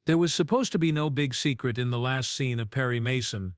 There was supposed to be no big secret in the last scene of Perry Mason,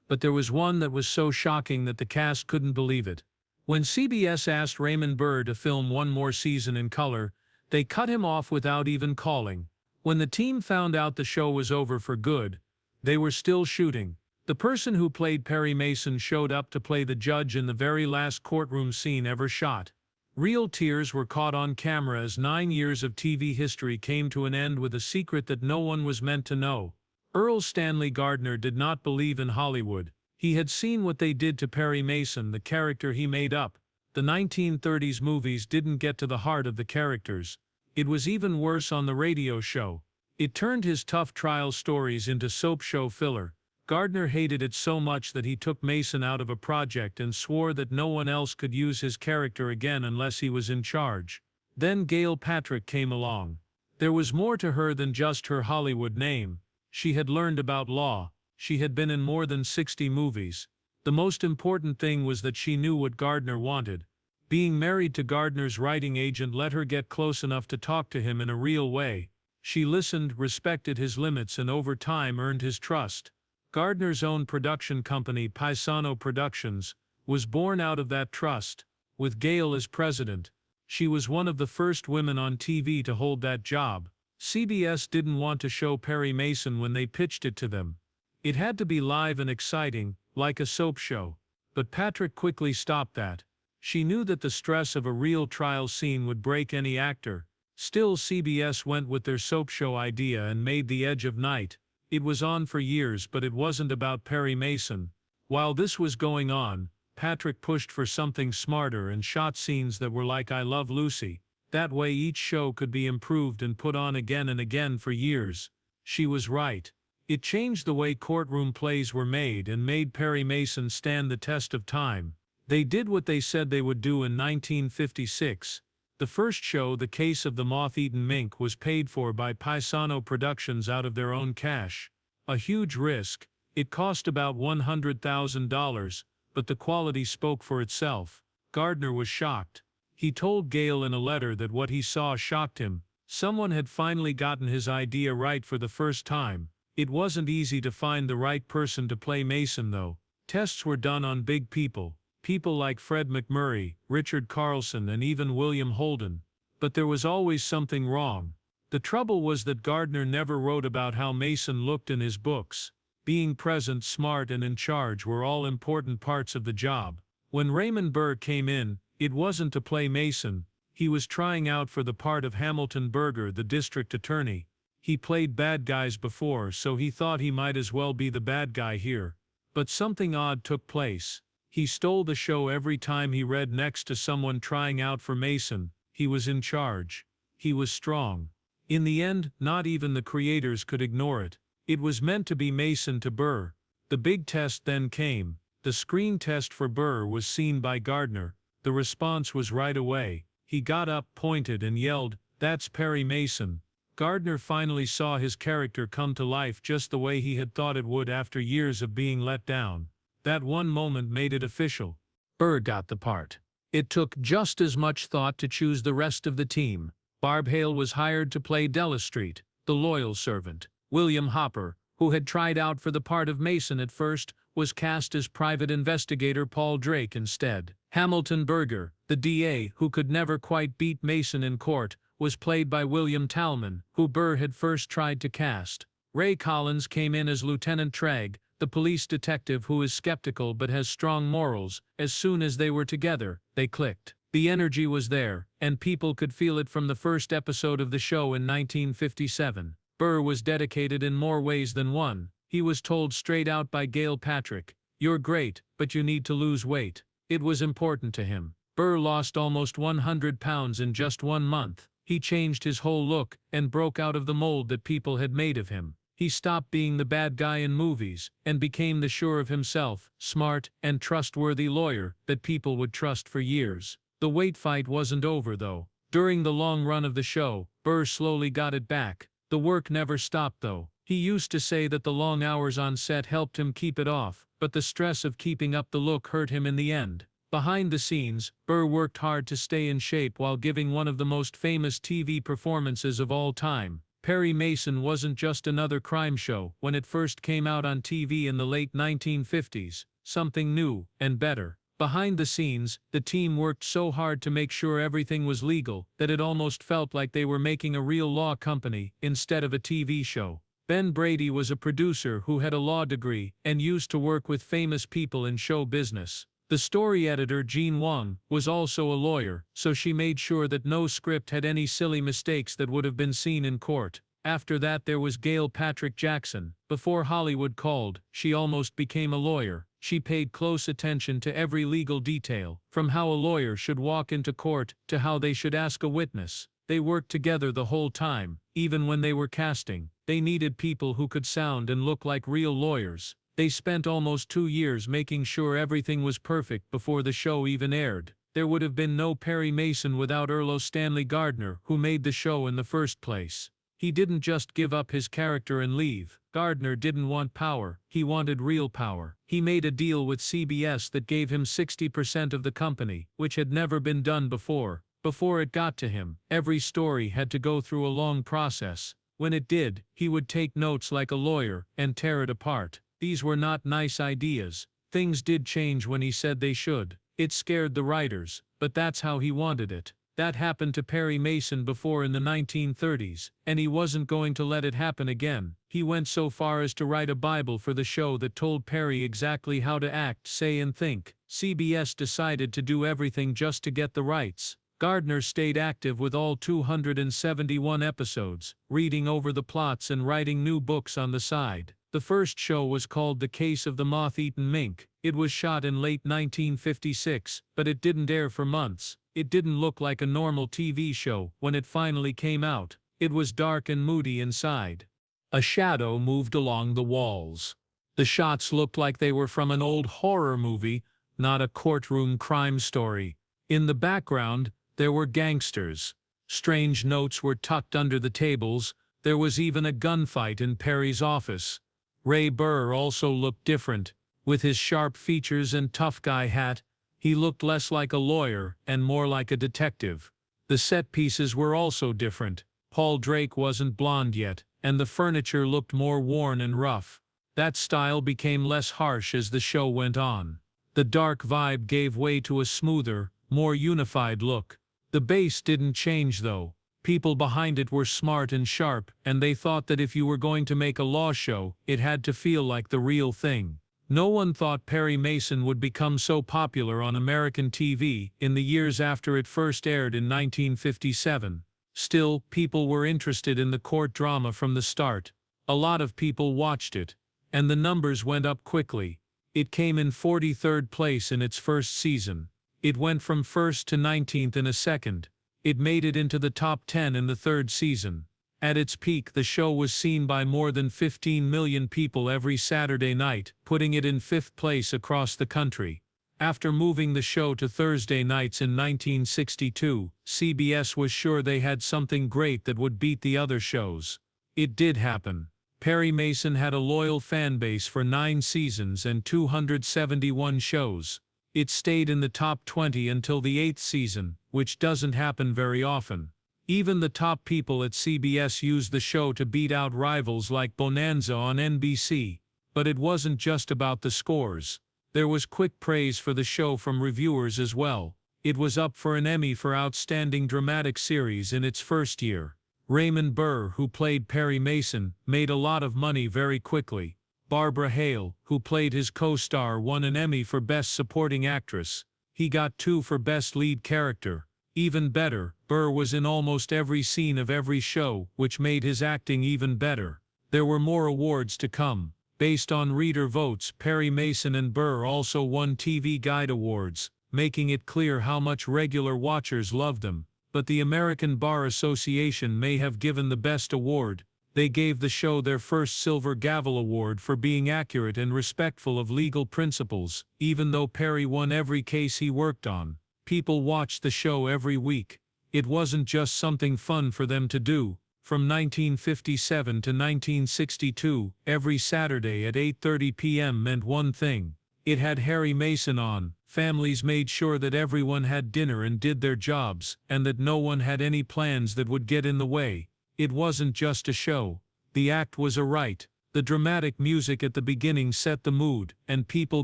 but there was one that was so shocking that the cast couldn't believe it. When CBS asked Raymond Burr to film one more season in color, they cut him off without even calling. When the team found out the show was over for good, they were still shooting. The person who played Perry Mason showed up to play the judge in the very last courtroom scene ever shot. Real tears were caught on camera as 9 years of TV history came to an end with a secret that no one was meant to know. Earl Stanley Gardner did not believe in Hollywood. He had seen what they did to Perry Mason, the character he made up. The 1930s movies didn't get to the heart of the characters. It was even worse on the radio show. It turned his tough trial stories into soap show filler. Gardner hated it so much that he took Mason out of a project and swore that no one else could use his character again unless he was in charge. Then Gail Patrick came along. There was more to her than just her Hollywood name. She had learned about law. She had been in more than 60 movies. The most important thing was that she knew what Gardner wanted. Being married to Gardner's writing agent let her get close enough to talk to him in a real way. She listened, respected his limits, and over time earned his trust. Gardner's own production company, Paisano Productions, was born out of that trust. With Gail as president, she was one of the first women on TV to hold that job. CBS didn't want to show Perry Mason when they pitched it to them. It had to be live and exciting, like a soap show. But Patrick quickly stopped that. She knew that the stress of a real trial scene would break any actor. Still, CBS went with their soap show idea and made The Edge of Night. It was on for years, but it wasn't about Perry Mason. While this was going on, Patrick pushed for something smarter and shot scenes that were like I Love Lucy. That way each show could be improved and put on again and again for years. She was right. It changed the way courtroom plays were made and made Perry Mason stand the test of time. They did what they said they would do in 1956. The first show, The Case of the Moth-Eaten Mink, was paid for by Paisano Productions out of their own cash. A huge risk. It cost about $100,000, but the quality spoke for itself. Gardner was shocked. He told Gail in a letter that what he saw shocked him. Someone had finally gotten his idea right for the first time. It wasn't easy to find the right person to play Mason, though. Tests were done on big people. People like Fred McMurray, Richard Carlson, and even William Holden. But there was always something wrong. The trouble was that Gardner never wrote about how Mason looked in his books. Being present, smart, and in charge were all important parts of the job. When Raymond Burr came in, it wasn't to play Mason. He was trying out for the part of Hamilton Berger, the district attorney. He played bad guys before, so he thought he might as well be the bad guy here. But something odd took place. He stole the show every time he read next to someone trying out for Mason. He was in charge. He was strong. In the end, not even the creators could ignore it. It was meant to be Mason to Burr. The big test then came. The screen test for Burr was seen by Gardner. The response was right away. He got up, pointed, and yelled, "That's Perry Mason." Gardner finally saw his character come to life just the way he had thought it would after years of being let down. That one moment made it official. Burr got the part. It took just as much thought to choose the rest of the team. Barb Hale was hired to play Della Street, the loyal servant. William Hopper, who had tried out for the part of Mason at first, was cast as private investigator Paul Drake instead. Hamilton Berger, the DA who could never quite beat Mason in court, was played by William Talman, who Burr had first tried to cast. Ray Collins came in as Lieutenant Tragg, the police detective who is skeptical but has strong morals. As soon as they were together, they clicked. The energy was there, and people could feel it from the first episode of the show in 1957. Burr was dedicated in more ways than one. He was told straight out by Gail Patrick, "You're great, but you need to lose weight." It was important to him. Burr lost almost 100 pounds in just 1 month. He changed his whole look and broke out of the mold that people had made of him. He stopped being the bad guy in movies and became the sure of himself, smart, and trustworthy lawyer that people would trust for years. The weight fight wasn't over, though. During the long run of the show, Burr slowly got it back. The work never stopped, though. He used to say that the long hours on set helped him keep it off, but the stress of keeping up the look hurt him in the end. Behind the scenes, Burr worked hard to stay in shape while giving one of the most famous TV performances of all time. Perry Mason wasn't just another crime show. When it first came out on TV in the late 1950s, something new and better. Behind the scenes, the team worked so hard to make sure everything was legal that it almost felt like they were making a real law company instead of a TV show. Ben Brady was a producer who had a law degree and used to work with famous people in show business. The story editor, Jean Wong, was also a lawyer, so she made sure that no script had any silly mistakes that would have been seen in court. After that there was Gail Patrick Jackson. Before Hollywood called, she almost became a lawyer. She paid close attention to every legal detail, from how a lawyer should walk into court to how they should ask a witness. They worked together the whole time, even when they were casting. They needed people who could sound and look like real lawyers. They spent almost 2 years making sure everything was perfect before the show even aired. There would have been no Perry Mason without Erlo Stanley Gardner, who made the show in the first place. He didn't just give up his character and leave. Gardner didn't want power, he wanted real power. He made a deal with CBS that gave him 60% of the company, which had never been done before. Before it got to him, every story had to go through a long process. When it did, he would take notes like a lawyer and tear it apart. These were not nice ideas. Things did change when he said they should. It scared the writers, but that's how he wanted it. That happened to Perry Mason before in the 1930s, and he wasn't going to let it happen again. He went so far as to write a Bible for the show that told Perry exactly how to act, say and think. CBS decided to do everything just to get the rights. Gardner stayed active with all 271 episodes, reading over the plots and writing new books on the side. The first show was called The Case of the Moth-Eaten Mink. It was shot in late 1956, but it didn't air for months. It didn't look like a normal TV show when it finally came out. It was dark and moody inside. A shadow moved along the walls. The shots looked like they were from an old horror movie, not a courtroom crime story. In the background, there were gangsters. Strange notes were tucked under the tables. There was even a gunfight in Perry's office. Ray Burr also looked different. With his sharp features and tough guy hat, he looked less like a lawyer and more like a detective. The set pieces were also different. Paul Drake wasn't blonde yet, and the furniture looked more worn and rough. That style became less harsh as the show went on. The dark vibe gave way to a smoother, more unified look. The bass didn't change though. People behind it were smart and sharp, and they thought that if you were going to make a law show, it had to feel like the real thing. No one thought Perry Mason would become so popular on American TV in the years after it first aired in 1957. Still, people were interested in the court drama from the start. A lot of people watched it, and the numbers went up quickly. It came in 43rd place in its first season. It went from 1st to 19th in a second. It made it into the top 10 in the third season. At its peak, the show was seen by more than 15 million people every Saturday night, putting it in 5th place across the country. After moving the show to Thursday nights in 1962, CBS was sure they had something great that would beat the other shows. It did happen. Perry Mason had a loyal fan base for 9 seasons and 271 shows. It stayed in the top 20 until the 8th season, which doesn't happen very often. Even the top people at CBS used the show to beat out rivals like Bonanza on NBC. But it wasn't just about the scores. There was quick praise for the show from reviewers as well. It was up for an Emmy for Outstanding Dramatic Series in its first year. Raymond Burr, who played Perry Mason, made a lot of money very quickly. Barbara Hale, who played his co-star, won an Emmy for Best Supporting Actress. He got 2 for Best Lead Character. Even better, Burr was in almost every scene of every show, which made his acting even better. There were more awards to come. Based on reader votes, Perry Mason and Burr also won TV Guide Awards, making it clear how much regular watchers loved them. But the American Bar Association may have given the best award. They gave the show their first Silver Gavel Award for being accurate and respectful of legal principles. Even though Perry won every case he worked on, people watched the show every week. It wasn't just something fun for them to do. From 1957 to 1962, every Saturday at 8:30 p.m. meant one thing. It had Harry Mason on. Families made sure that everyone had dinner and did their jobs, and that no one had any plans that would get in the way. It wasn't just a show. The act was a rite. The dramatic music at the beginning set the mood, and people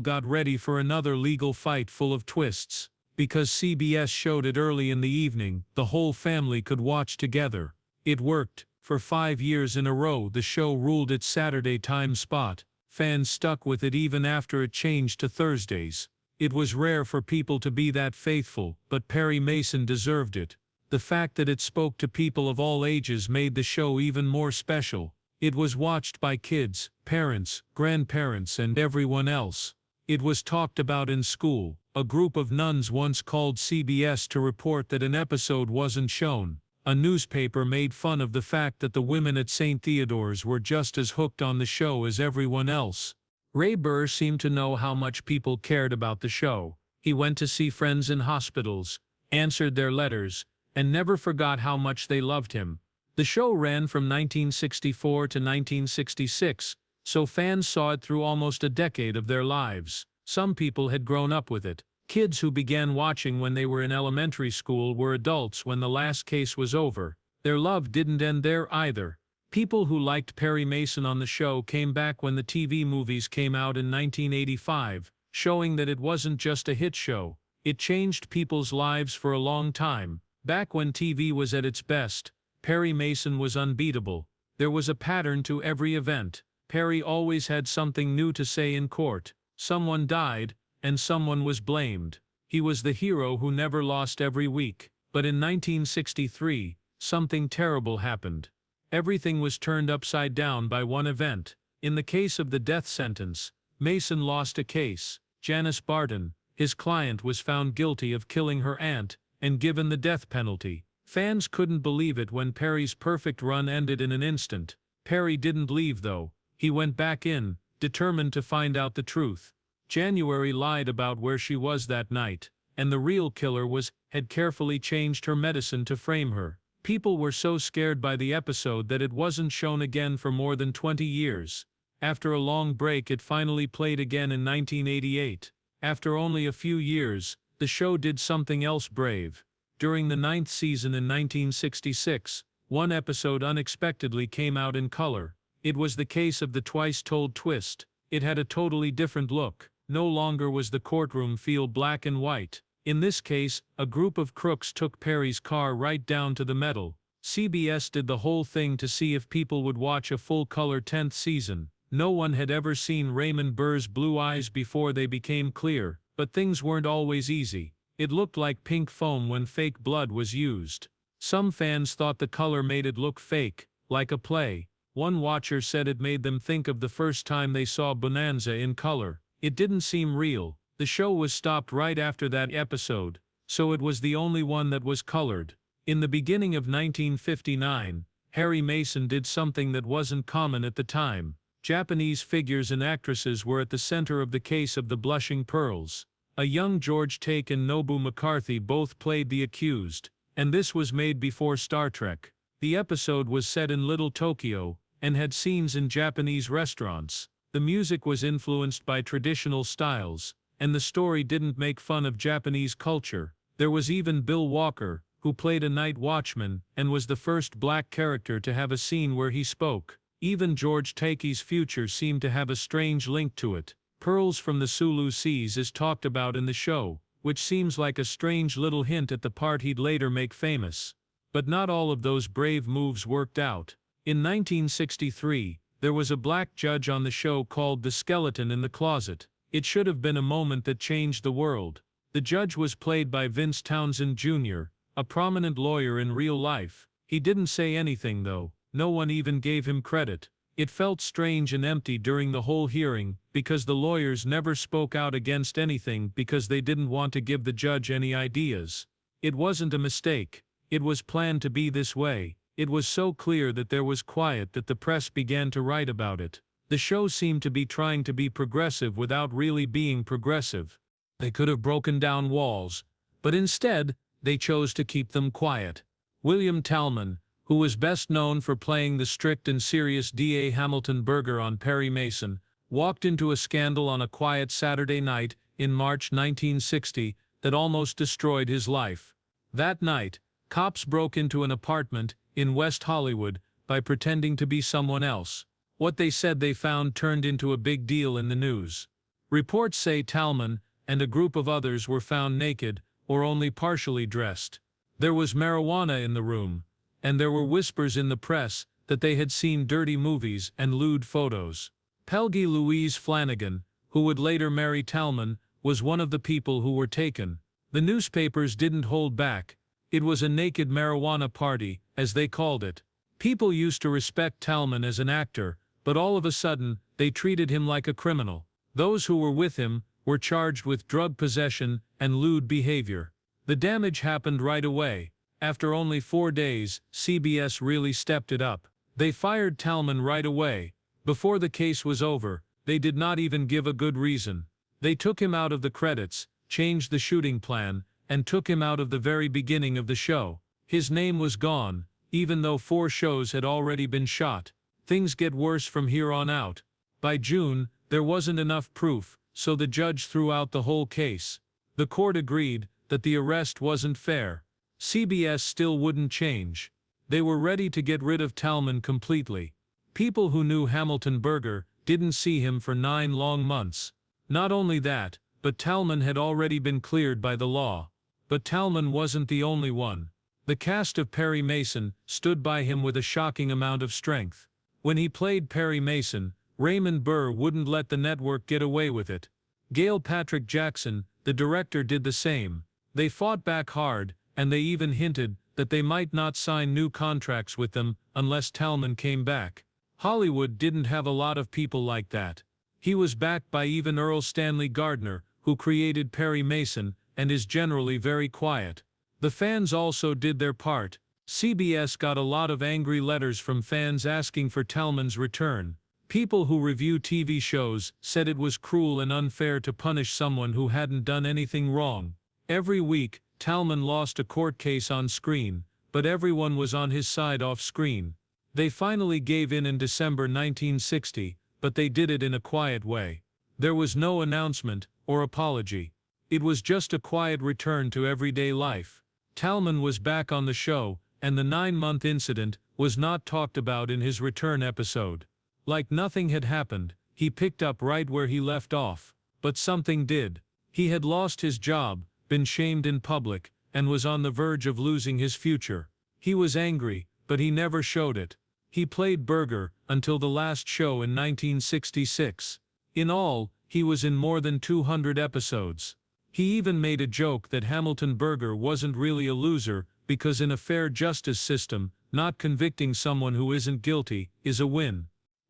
got ready for another legal fight full of twists. Because CBS showed it early in the evening, the whole family could watch together. It worked. For 5 years in a row, the show ruled its Saturday time spot. Fans stuck with it even after it changed to Thursdays. It was rare for people to be that faithful, but Perry Mason deserved it. The fact that it spoke to people of all ages made the show even more special. It was watched by kids, parents, grandparents, and everyone else. It was talked about in school. A group of nuns once called CBS to report that an episode wasn't shown. A newspaper made fun of the fact that the women at St. Theodore's were just as hooked on the show as everyone else. Ray Burr seemed to know how much people cared about the show. He went to see friends in hospitals, answered their letters, and never forgot how much they loved him. The show ran from 1964 to 1966, so fans saw it through almost a decade of their lives. Some people had grown up with it. Kids who began watching when they were in elementary school were adults when the last case was over. Their love didn't end there either. People who liked Perry Mason on the show came back when the TV movies came out in 1985, showing that it wasn't just a hit show. It changed people's lives for a long time. Back when TV was at its best, Perry Mason was unbeatable. There was a pattern to every event. Perry always had something new to say in court. Someone died, and someone was blamed. He was the hero who never lost every week. But in 1963, something terrible happened. Everything was turned upside down by one event. In the case of the death sentence, Mason lost a case. Janice Barton, his client, was found guilty of killing her aunt and given the death penalty. Fans couldn't believe it when Perry's perfect run ended in an instant. Perry didn't leave though. He went back in, determined to find out the truth. January lied about where she was that night, and the real killer had carefully changed her medicine to frame her. People were so scared by the episode that it wasn't shown again for more than 20 years. After a long break, it finally played again in 1988. After only a few years, the show did something else brave. During the 9th season in 1966, one episode unexpectedly came out in color. It was the case of the twice-told twist. It had a totally different look. No longer was the courtroom feel black and white. In this case, a group of crooks took Perry's car right down to the metal. CBS did the whole thing to see if people would watch a full-color 10th season. No one had ever seen Raymond Burr's blue eyes before they became clear, but things weren't always easy. It looked like pink foam when fake blood was used. Some fans thought the color made it look fake, like a play. One watcher said it made them think of the first time they saw Bonanza in color. It didn't seem real. The show was stopped right after that episode, so it was the only one that was colored. In the beginning of 1959, Perry Mason did something that wasn't common at the time. Japanese figures and actresses were at the center of the case of the blushing pearls. A young George Take and Nobu McCarthy both played the accused, and this was made before Star Trek. The episode was set in Little Tokyo, and had scenes in Japanese restaurants. The music was influenced by traditional styles, and the story didn't make fun of Japanese culture. There was even Bill Walker, who played a night watchman, and was the first black character to have a scene where he spoke. Even George Takei's future seemed to have a strange link to it. Pearls from the Sulu Seas is talked about in the show, which seems like a strange little hint at the part he'd later make famous. But not all of those brave moves worked out. In 1963, there was a black judge on the show called The Skeleton in the Closet. It should have been a moment that changed the world. The judge was played by Vince Townsend Jr., a prominent lawyer in real life. He didn't say anything though. No one even gave him credit. It felt strange and empty during the whole hearing, because the lawyers never spoke out against anything because they didn't want to give the judge any ideas. It wasn't a mistake. It was planned to be this way. It was so clear that there was quiet that the press began to write about it. The show seemed to be trying to be progressive without really being progressive. They could have broken down walls, but instead, they chose to keep them quiet. William Talman, who was best known for playing the strict and serious D.A. Hamilton Berger on Perry Mason, walked into a scandal on a quiet Saturday night in March 1960 that almost destroyed his life. That night, cops broke into an apartment in West Hollywood, by pretending to be someone else. What they said they found turned into a big deal in the news. Reports say Talman and a group of others were found naked or only partially dressed. There was marijuana in the room, and there were whispers in the press that they had seen dirty movies and lewd photos. Pelgy Louise Flanagan, who would later marry Talman, was one of the people who were taken. The newspapers didn't hold back. It was a naked marijuana party, as they called it. People used to respect Talman as an actor, but all of a sudden, they treated him like a criminal. Those who were with him were charged with drug possession and lewd behavior. The damage happened right away. After only 4 days, CBS really stepped it up. They fired Talman right away. Before the case was over, they did not even give a good reason. They took him out of the credits, changed the shooting plan, and took him out of the very beginning of the show. His name was gone, even though 4 shows had already been shot. Things get worse from here on out. By June, there wasn't enough proof, so the judge threw out the whole case. The court agreed that the arrest wasn't fair. CBS still wouldn't change. They were ready to get rid of Talman completely. People who knew Hamilton Berger didn't see him for 9 long months. Not only that, but Talman had already been cleared by the law. But Talman wasn't the only one. The cast of Perry Mason stood by him with a shocking amount of strength. When he played Perry Mason, Raymond Burr wouldn't let the network get away with it. Gail Patrick Jackson, the director, did the same. They fought back hard, and they even hinted that they might not sign new contracts with them unless Talman came back. Hollywood didn't have a lot of people like that. He was backed by even Earl Stanley Gardner, who created Perry Mason, and is generally very quiet. The fans also did their part. CBS got a lot of angry letters from fans asking for Talman's return. People who review TV shows said it was cruel and unfair to punish someone who hadn't done anything wrong. Every week, Talman lost a court case on screen, but everyone was on his side off screen. They finally gave in December 1960, but they did it in a quiet way. There was no announcement or apology. It was just a quiet return to everyday life. Talman was back on the show, and the 9-month incident was not talked about in his return episode. Like nothing had happened, he picked up right where he left off. But something did. He had lost his job, been shamed in public, and was on the verge of losing his future. He was angry, but he never showed it. He played Berger until the last show in 1966. In all, he was in more than 200 episodes. He even made a joke that Hamilton Berger wasn't really a loser because in a fair justice system, not convicting someone who isn't guilty is a win.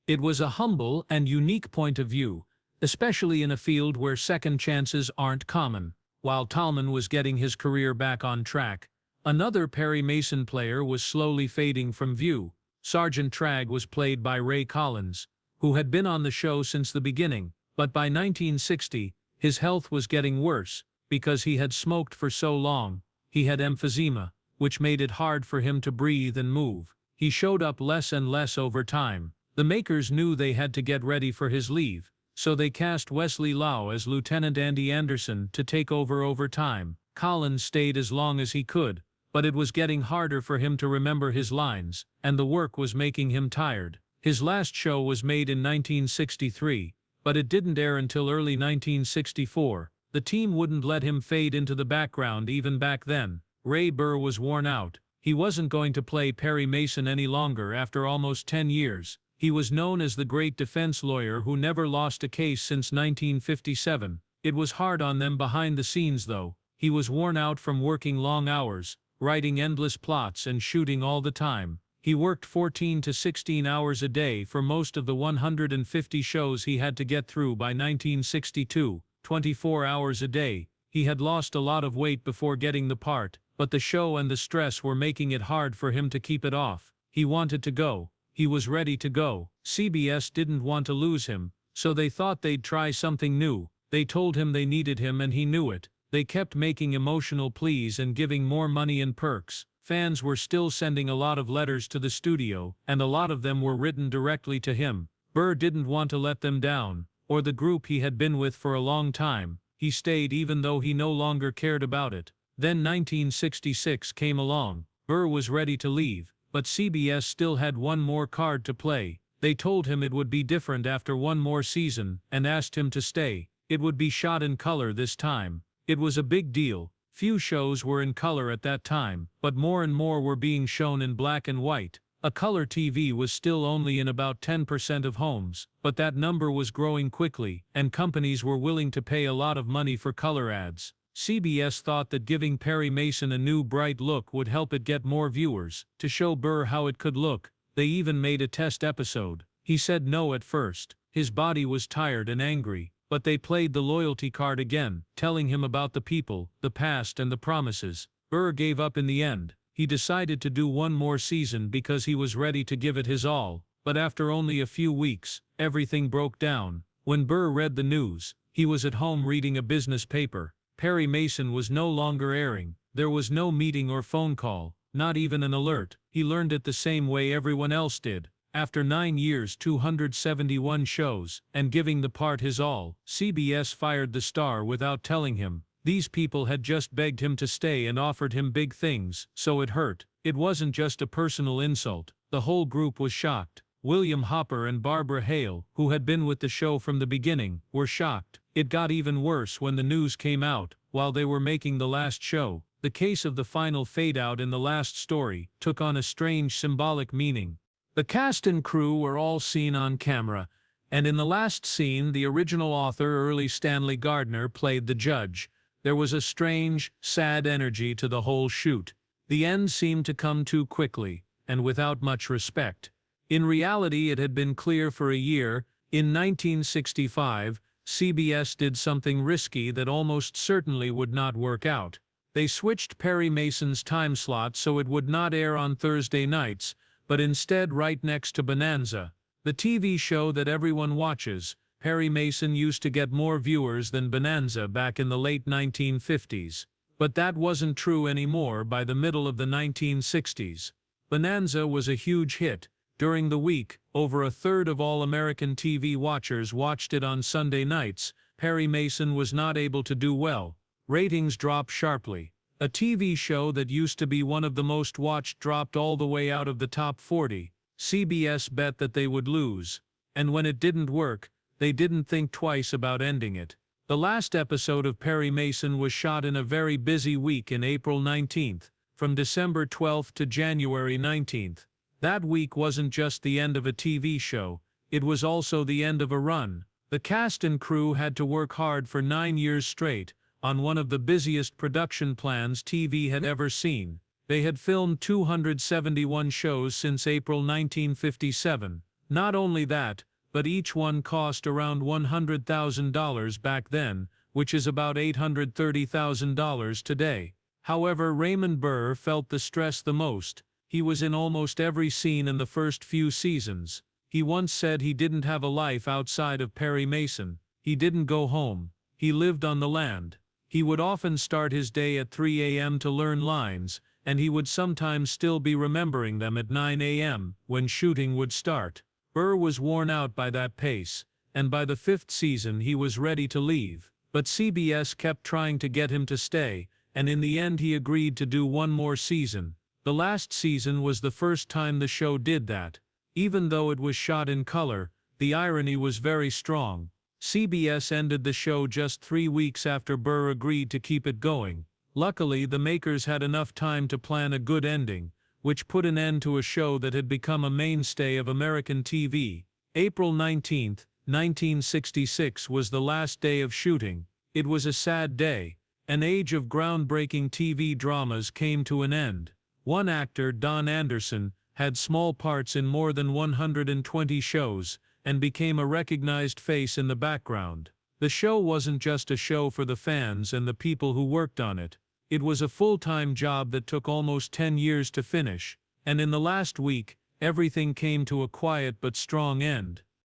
It was a humble and unique point of view, especially in a field where second chances aren't common. While Talman was getting his career back on track, another Perry Mason player was slowly fading from view. Sergeant Tragg was played by Ray Collins, who had been on the show since the beginning, but by 1960, his health was getting worse because he had smoked for so long. He had emphysema, which made it hard for him to breathe and move. He showed up less and less over time. The makers knew they had to get ready for his leave, so they cast Wesley Lau as Lieutenant Andy Anderson to take over time. Collins stayed as long as he could, but it was getting harder for him to remember his lines, and the work was making him tired. His last show was made in 1963, but it didn't air until early 1964. The team wouldn't let him fade into the background even back then. Ray Burr was worn out. He wasn't going to play Perry Mason any longer after almost 10 years. He was known as the great defense lawyer who never lost a case since 1957. It was hard on them behind the scenes though. He was worn out from working long hours, writing endless plots and shooting all the time. He worked 14 to 16 hours a day for most of the 150 shows he had to get through by 1962, 24 hours a day. He had lost a lot of weight before getting the part, but the show and the stress were making it hard for him to keep it off. He wanted to go. He was ready to go. CBS didn't want to lose him, so they thought they'd try something new. They told him they needed him and he knew it. They kept making emotional pleas and giving more money and perks. Fans were still sending a lot of letters to the studio, and a lot of them were written directly to him. Burr didn't want to let them down, or the group he had been with for a long time. He stayed even though he no longer cared about it. Then 1966 came along. Burr was ready to leave, but CBS still had one more card to play. They told him it would be different after one more season, and asked him to stay. It would be shot in color this time. It was a big deal. Few shows were in color at that time, but more and more were being shown in black and white. A color TV was still only in about 10% of homes, but that number was growing quickly, and companies were willing to pay a lot of money for color ads. CBS thought that giving Perry Mason a new bright look would help it get more viewers. To show Burr how it could look, they even made a test episode. He said no at first. His body was tired and angry, but they played the loyalty card again, telling him about the people, the past and the promises. Burr gave up in the end. He decided to do one more season because he was ready to give it his all, but after only a few weeks, everything broke down. When Burr read the news, he was at home reading a business paper. Perry Mason was no longer airing. There was no meeting or phone call, not even an alert. He learned it the same way everyone else did. After 9 years, 271 shows, and giving the part his all, CBS fired the star without telling him. These people had just begged him to stay and offered him big things, so it hurt. It wasn't just a personal insult. The whole group was shocked. William Hopper and Barbara Hale, who had been with the show from the beginning, were shocked. It got even worse when the news came out. While they were making the last show, the case of the final fade-out in the last story took on a strange symbolic meaning. The cast and crew were all seen on camera, and in the last scene the original author Early Stanley Gardner played the judge. There was a strange, sad energy to the whole shoot. The end seemed to come too quickly, and without much respect. In reality, it had been clear for a year. In 1965, CBS did something risky that almost certainly would not work out. They switched Perry Mason's time slot so it would not air on Thursday nights, but instead right next to Bonanza, the TV show that everyone watches. Perry Mason used to get more viewers than Bonanza back in the late 1950s. But that wasn't true anymore by the middle of the 1960s. Bonanza was a huge hit. During the week, over a third of all American TV watchers watched it on Sunday nights. Perry Mason was not able to do well. Ratings dropped sharply. A TV show that used to be one of the most watched dropped all the way out of the top 40. CBS bet that they would lose. And when it didn't work, they didn't think twice about ending it. The last episode of Perry Mason was shot in a very busy week in April 19th, from December 12th to January 19th. That week wasn't just the end of a TV show, it was also the end of a run. The cast and crew had to work hard for 9 years straight, on one of the busiest production plans TV had ever seen. They had filmed 271 shows since April 1957. Not only that, but each one cost around $100,000 back then, which is about $830,000 today. However, Raymond Burr felt the stress the most. He was in almost every scene in the first few seasons. He once said he didn't have a life outside of Perry Mason. He didn't go home. He lived on the land. He would often start his day at 3 a.m. to learn lines, and he would sometimes still be remembering them at 9 a.m. when shooting would start. Burr was worn out by that pace, and by the 5th season he was ready to leave. But CBS kept trying to get him to stay, and in the end he agreed to do one more season. The last season was the first time the show did that. Even though it was shot in color, the irony was very strong. CBS ended the show just 3 weeks after Burr agreed to keep it going. Luckily, the makers had enough time to plan a good ending, which put an end to a show that had become a mainstay of American TV. April 19, 1966 was the last day of shooting. It was a sad day. An age of groundbreaking TV dramas came to an end. One actor, Don Anderson, had small parts in more than 120 shows, and became a recognized face in the background. The show wasn't just a show for the fans and the people who worked on it. It was a full-time job that took almost 10 years to finish, and in the last week, everything came to a quiet but strong end.